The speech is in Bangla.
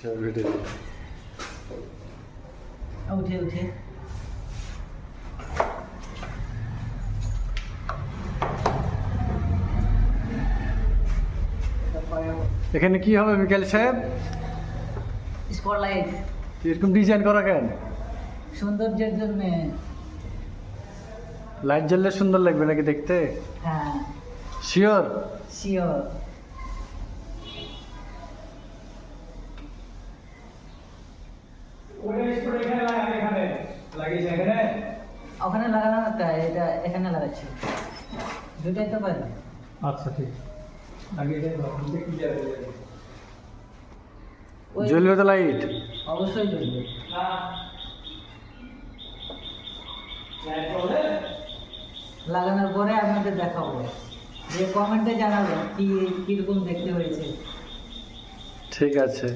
ভিডিও উঠে উঠে এখানে কি হবে মিকাইল সাহেব? স্পটলাইট এরকম ডিজাইন করা কেন? সৌন্দর্যের জন্য। লাইট জ্বললে সুন্দর লাগবে নাকি দেখতে? হ্যাঁ শিওর? শিওর। ওখানে লাগানো একটা, এটা এখানে লাগাচ্ছি, দুটাই তো পারি। আচ্ছা ঠিক ওই জ্বলবে তো লাইট? অবশ্যই জ্বলবে। লাগানোর পরে আপনাদের দেখাবো, যে কমেন্টে জানাবেন কি কিরকম দেখতে হয়েছে। ঠিক আছে।